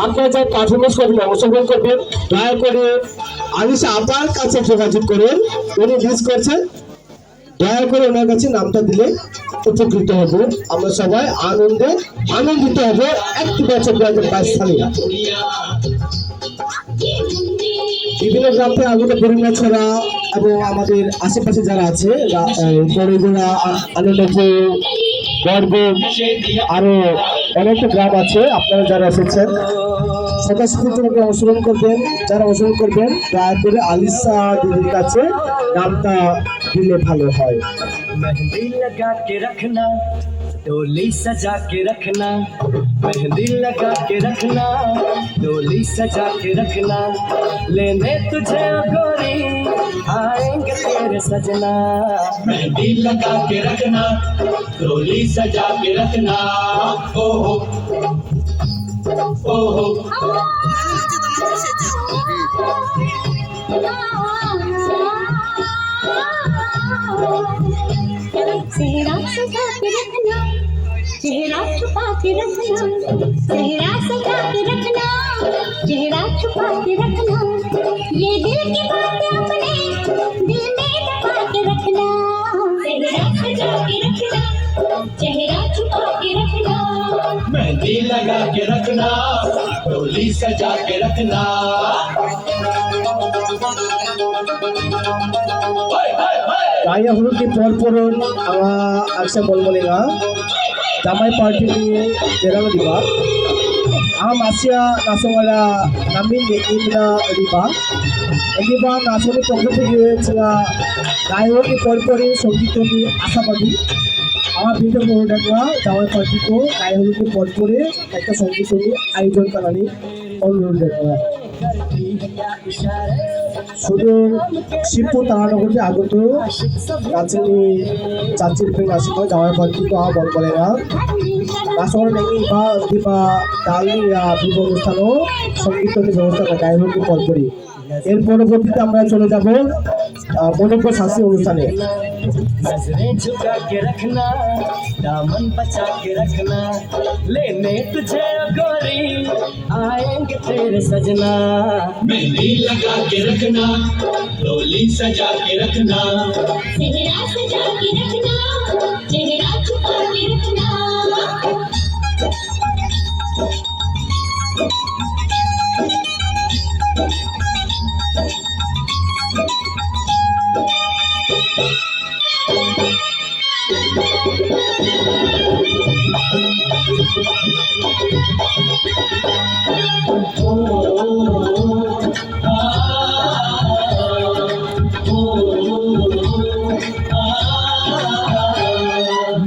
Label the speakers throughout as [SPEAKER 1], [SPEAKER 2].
[SPEAKER 1] আপনারা যারা প্রাথমিক কর্মে অংশগ্রহণ করবেন দয়া করে আলিশা আপার কাছে যোগাযোগ করুন। উনি মিস করছেন, দয়া করে ওনার কাছে নামটা দিলে উপকৃত হব। আমরা সবাই আনন্দিত হব 1 বছর 2022 সালে। বিভিন্ন গ্রাম থেকে আগত বরুণাছড়া এবং আমাদের আশেপাশে যারা আছে বড়গুড়া, আনন্দপুর, বরগুম, আরো অনেকটা গ্রাম আছে, আপনারা যারা এসেছেন স্বতঃস্ফূর্তভাবে অংশগ্রহণ করবেন। যারা অংশগ্রহণ করবেন দয়া করে আলিশা দিদির কাছে নামটা দিলে ভালো হয়।
[SPEAKER 2] मेहंदी लगा के रखना, डोली सजा के रखना, मेहंदी लगा के रखना, डोली सजा के रखना, लेने तुझे ओ गोरी आएंगे तेरे सजना।
[SPEAKER 3] मेहंदी लगा के रखना, डोली सजा के रखना, ओ हो ओ हो।
[SPEAKER 4] चेहरा सजा के रखना, चेहरा छुपा के रखना, चेहरा सजा के रखना, चेहरा छुपा के रखना, ये दिल की बात अपने दिल में दबा के रखना। चेहरा सजा के रखना, चेहरा छुपा के रखना,
[SPEAKER 3] मेहंदी लगा के रखना, डोली सजा के रखना।
[SPEAKER 1] গায়ে হলুদ পরপরন আচ্ছা বলবলে না জামাই পার্টি নিয়ে বেরানো দিবা মাসিয়া নাচওয়ালা নামিন ইমনা দিবা এদিবা নাচনের পক্ষ থেকে গায়ে হলুদ পরপরই সঙ্গীত আশাবাদী আমার ভিডিও বড় ডাকলা জামাই পার্টিকে গায়ে হলুদ পরপরে একটা সঙ্গীত আয়োজন করানি অনুরোধ দেখবা। শুধু শিবপুর তারানগরতে আগত কাছেনি চাচির প্রেম আসিব জামাই পার্টিকে বল বলে না নাচর নেই বা দিবা ডালি বিবাহ অনুষ্ঠানও সঙ্গীত ব্যবস্থা গায়ে হলুদ পরপরই। এর পরবর্তীতে আমরা চলে যাব মনোজ্ঞ শাস্ত্রী অনুষ্ঠানে।
[SPEAKER 2] नजरें झुका के रखना, दामन बचा के रखना, लेने तुझे ओ गोरी आएंगे तेरे सजना।
[SPEAKER 3] मेहंदी लगा के रखना, डोली सजा के रखना,
[SPEAKER 4] चेहरा सजा के रखना, चेहरा छुपा के रखना।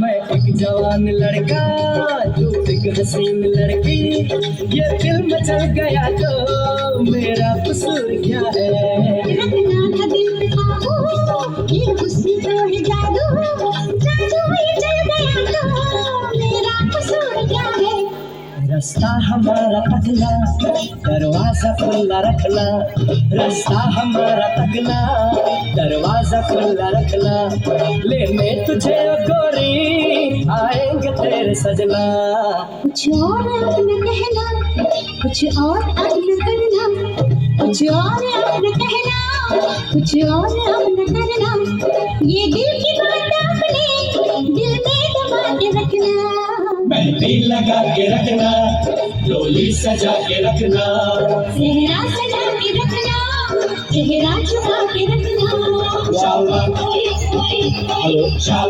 [SPEAKER 2] मैं एक जवान लड़का, तू एक हसीन लड़की, ये दिल में चल गया तो मेरा कसूर क्या है।
[SPEAKER 4] रखना था दिल पे काबू, ये हुस्न तो है जादू, जादू ये चल गया तो मेरा कसूर क्या है।
[SPEAKER 2] रास्ता हमारा तकना, दरवाजा खुला रखना, रास्ता हमारा तकना, दरवाजा खुला रखना, लेने तुझे ओ गोरी आएंगे तेरे सजना।
[SPEAKER 4] कुछ और अब न कहना, कुछ और अब न करना, कुछ और अब न कहना, कुछ और अब न करना, ये दिल की बात अपने दिल में दबा के रखना।
[SPEAKER 3] मेहंदी लगा के रखना, डोली सजा के रखना,
[SPEAKER 4] चेहरा सजा के रखना, चेहरा छुपा के रखना।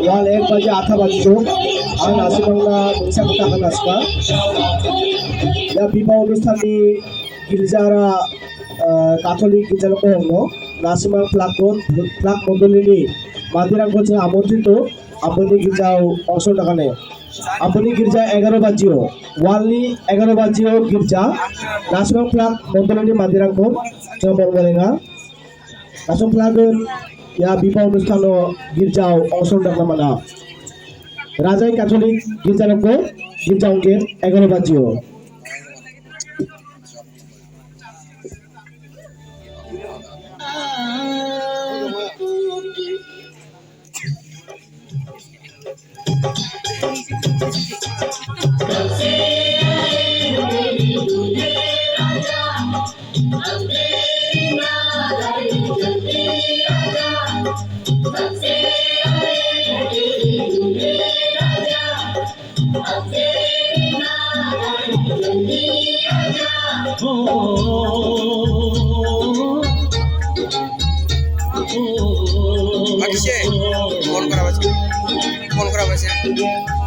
[SPEAKER 1] ওয়াল 1 বাজে 8 বাজছে আর নাসিবাংলা মুসাফা খান আসকা বিবাহ অনুষ্ঠানে গির্জারা কাথলিক গির্জার কর্ম নাসিমাং প্লাক মন্ডলিনী মাদিরাঙ্গছে আমন্ত্রিত আপনি গির্জাও অংশ টাকানে আপনি গির্জা 11 বাজিও ওয়ালি 11 বাজিও গির্জা নাসিমাং প্লাক মন্ডলিনী মাদিরাঙ্গ বলবলেনা নাসিমাং প্লাক या विवाह অনুষ্ঠান गिर्जाओ অংশ টাকা মানা রাজাই ক্যাথলিক গির্জানকে গির্জা অঙ্কের 11 বাজিও।
[SPEAKER 3] मेरी दुल्हन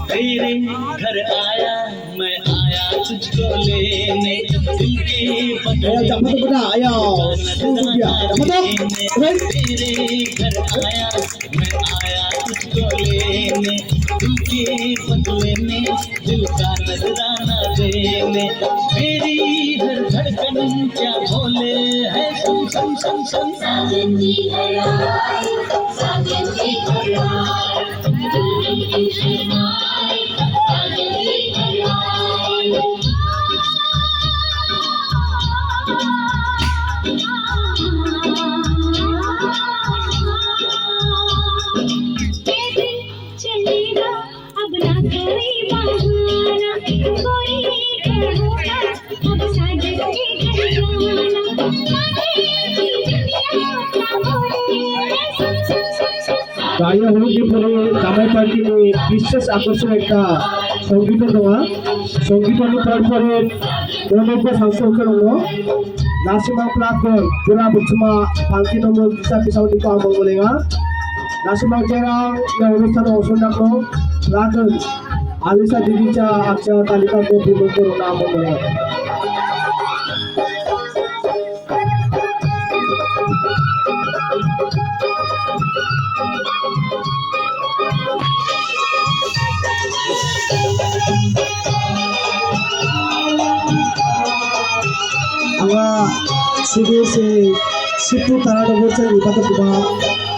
[SPEAKER 2] तेरे घर आया मैं आया तुझको लेने दिल की
[SPEAKER 1] Ayo, dapat tu benar. Ayo. Tunggu dia. Dapat tu? Okay.
[SPEAKER 2] तेरे घर आया मैं आया तुझको लेने दिल के बदले में दिल का नजराना देने मेरी हर धड़कन क्या बोले है सुन सुन सुन सुन
[SPEAKER 4] साजन जी घर आए साजन जी घर आए दुल्हन की शहनाई साजन जी घर आए कैसे चलेगा अब ना कोई बहाना कोई घर होगा अब साजन के घर जाना
[SPEAKER 1] Gaya hulu di pore damai party ni bishes আকর্ষণ একটা সঙ্গীতের দেওয়া সঙ্গীত আমি পরে মনোজ্ঞ সংস্করণ হলো নাসিমা প্লাকন পুরা বুঝমা পাঁচটি নম্বর দিশা পিছাও দিকে আমল বলেগা নাসিমা জেরাং অনুষ্ঠানে অংশ রাখলো প্লাকন আলিসা দিদিচা আচ্ছা তালিকা को पूर्ण करो नाम বলেগা Awa sini se sipu tarana bocah ni kata kuba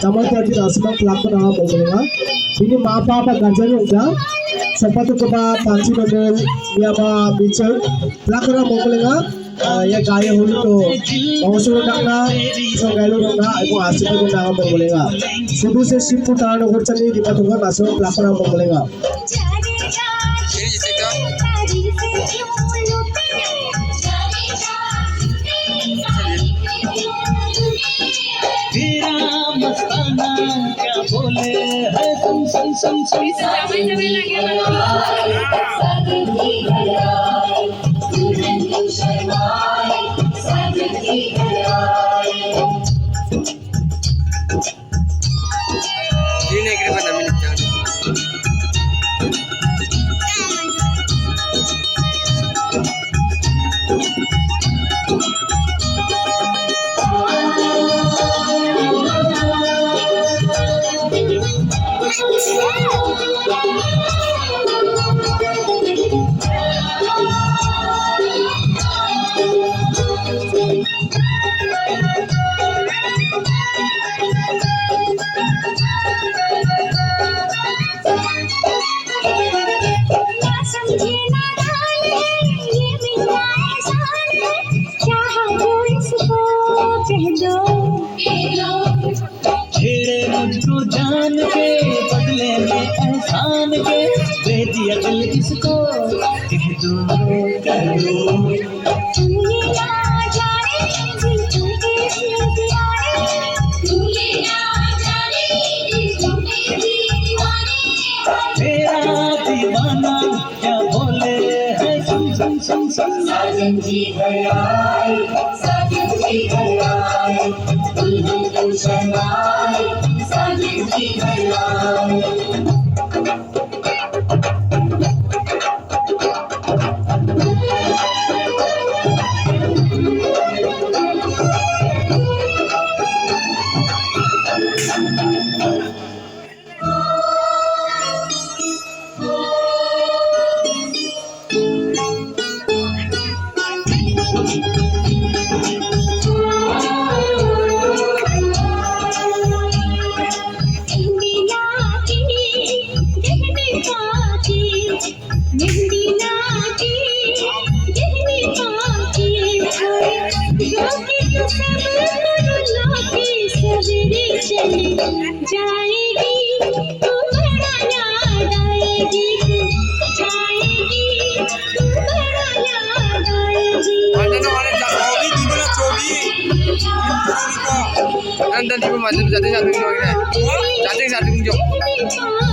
[SPEAKER 1] jamai party Nasimah Plakon nama boleh ini maaf apa ganjar aja sempat kuba panci nomor niama bincang Plakon nama boleh ya gaya hulu to mausur nama songgalu nama aku asik tu nama boleh sini se sipu tarana bocah ni kata kuba Nasimah Plakon nama boleh
[SPEAKER 2] तेरा मस्ताना क्या बोले है सुन सुन सुन सुन
[SPEAKER 4] साजन जी घर आए दुल्हन की शहनाई साजन जी घर आए समझे ना डाले ये मेरा एहसान है चाहा तो इसको कह दो
[SPEAKER 2] छेड़े मुझको जान के बदले में एहसान के दे दिया दिल इसको कह दो कह दो
[SPEAKER 4] तुम ये ना जाने दिल तुमके दीवाने तुम ये ना जाने दिल तुमके दीवाने
[SPEAKER 2] तेरा दीवाना क्या बोले है सुन सुन सुन सुन
[SPEAKER 4] साजन जी घर आए साजन जी घर आए दुल्हन की शहनाई साजन जी घर आए जाएगी तो बड़ा याद आएगी जाएगी तो बड़ा याद आएगी
[SPEAKER 5] Nanti di rumah jating satu jok.